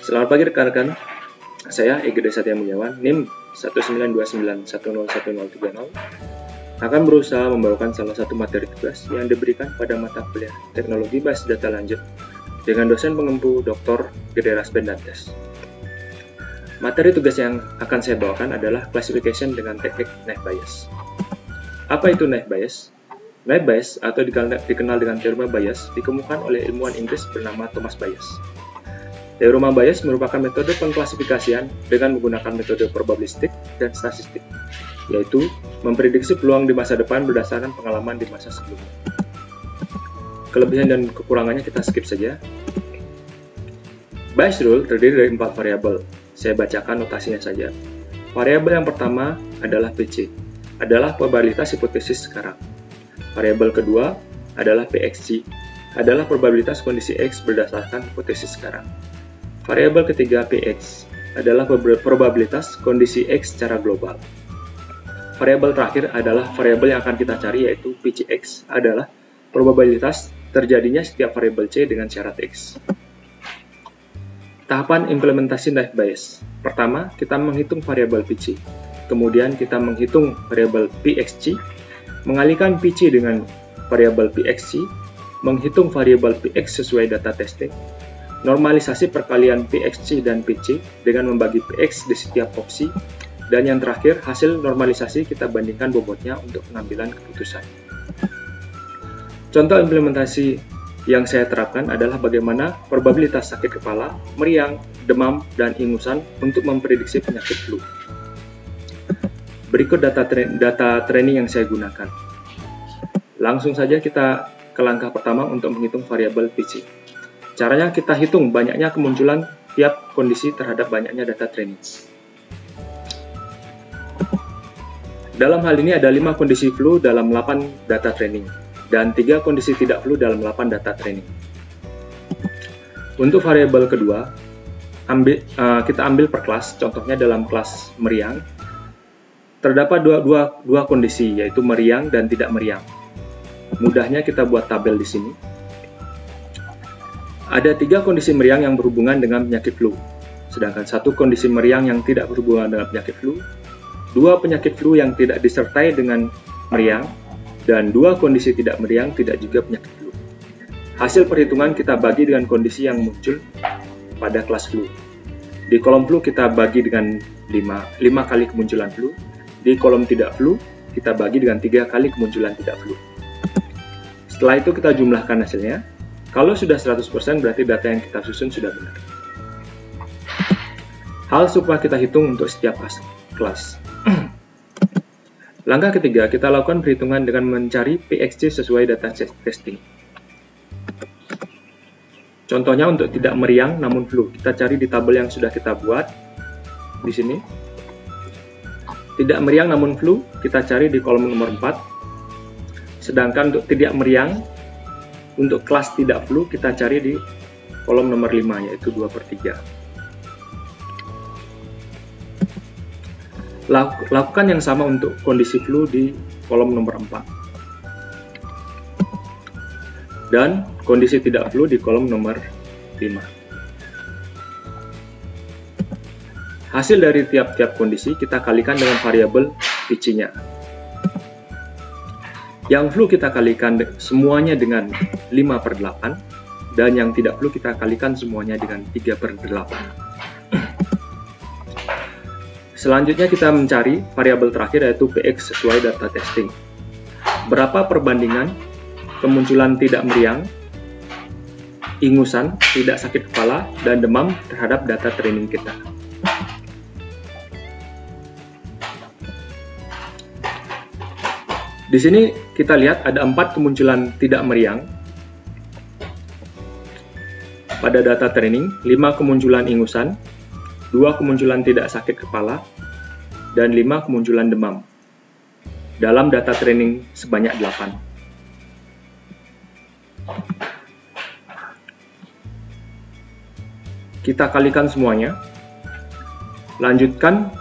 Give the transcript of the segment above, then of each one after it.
Selamat pagi rekan-rekan, saya Ege Satya Munyawan, NIM 19291101030, akan berusaha membawakan salah satu materi tugas yang diberikan pada mata kuliah Teknologi Basis Data Lanjut dengan dosen pengempu Dr. Gede Rasbendantes. Materi tugas yang akan saya bawakan adalah classification dengan teknik naive Bayes. Apa itu naive Bayes? Naive Bayes atau dikenal dengan teorema Bayes dikemukakan oleh ilmuwan Inggris bernama Thomas Bayes. Teorema Bayes merupakan metode pengklasifikasian dengan menggunakan metode probabilistik dan statistik, yaitu memprediksi peluang di masa depan berdasarkan pengalaman di masa sebelumnya. Kelebihan dan kekurangannya kita skip saja. Bayes rule terdiri dari 4 variabel. Saya bacakan notasinya saja. Variabel yang pertama adalah PC, adalah probabilitas hipotesis sekarang. Variabel kedua adalah PXG, adalah probabilitas kondisi X berdasarkan hipotesis sekarang. Variabel ketiga PX, adalah probabilitas kondisi X secara global. Variabel terakhir adalah variabel yang akan kita cari, yaitu PCX, adalah probabilitas terjadinya setiap variabel C dengan syarat X. Tahapan implementasi naive Bayes. Pertama, kita menghitung variabel PC. Kemudian kita menghitung variabel PXG, mengalihkan PC dengan variabel PXG, menghitung variabel PX sesuai data testing, normalisasi perkalian PXG dan PC dengan membagi PX di setiap opsi, dan yang terakhir, hasil normalisasi kita bandingkan bobotnya untuk pengambilan keputusan. Contoh implementasi yang saya terapkan adalah bagaimana probabilitas sakit kepala, meriang, demam, dan ingusan untuk memprediksi penyakit flu. Berikut data training yang saya gunakan. Langsung saja kita ke langkah pertama untuk menghitung variabel PC. Caranya kita hitung banyaknya kemunculan tiap kondisi terhadap banyaknya data training. Dalam hal ini ada 5 kondisi flu dalam 8 data training, dan 3 kondisi tidak flu dalam 8 data training. Untuk variabel kedua, kita ambil per kelas, contohnya dalam kelas meriang. Terdapat dua kondisi, yaitu meriang dan tidak meriang. Mudahnya kita buat tabel di sini. Ada 3 kondisi meriang yang berhubungan dengan penyakit flu, sedangkan 1 kondisi meriang yang tidak berhubungan dengan penyakit flu, 2 penyakit flu yang tidak disertai dengan meriang, dan 2 kondisi tidak meriang tidak juga penyakit flu. Hasil perhitungan kita bagi dengan kondisi yang muncul pada kelas flu. Di kolom flu kita bagi dengan 5 kali kemunculan flu. Di kolom tidak flu, kita bagi dengan 3 kali kemunculan tidak flu. Setelah itu kita jumlahkan hasilnya. Kalau sudah 100% berarti data yang kita susun sudah benar. Hal serupa kita hitung untuk setiap kelas. Langkah ketiga, kita lakukan perhitungan dengan mencari PXG sesuai data testing. Contohnya untuk tidak meriang namun flu, kita cari di tabel yang sudah kita buat di sini. Tidak meriang namun flu, kita cari di kolom nomor 4. Sedangkan untuk tidak meriang, untuk kelas tidak flu, kita cari di kolom nomor 5, yaitu 2/3. Lakukan yang sama untuk kondisi flu di kolom nomor 4. Dan kondisi tidak flu di kolom nomor 5. Hasil dari tiap-tiap kondisi kita kalikan dengan variabel PC-nya. Yang flu kita kalikan semuanya dengan 5/8, dan yang tidak flu kita kalikan semuanya dengan 3/8. Selanjutnya kita mencari variabel terakhir, yaitu PX sesuai data testing. Berapa perbandingan kemunculan tidak meriang, ingusan, tidak sakit kepala, dan demam terhadap data training kita. Di sini kita lihat ada 4 kemunculan tidak meriang pada data training, 5 kemunculan ingusan, 2 kemunculan tidak sakit kepala, dan 5 kemunculan demam. Dalam data training sebanyak 8. Kita kalikan semuanya. Lanjutkan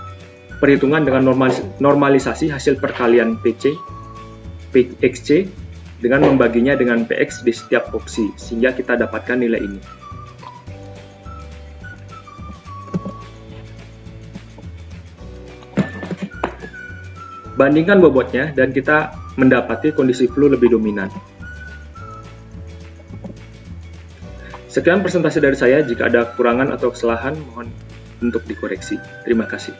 perhitungan dengan normalisasi hasil perkalian PC, PXG, dengan membaginya dengan PX di setiap opsi, sehingga kita dapatkan nilai ini. Bandingkan bobotnya dan kita mendapati kondisi flu lebih dominan. Sekian presentasi dari saya. Jika ada kekurangan atau kesalahan, mohon untuk dikoreksi. Terima kasih.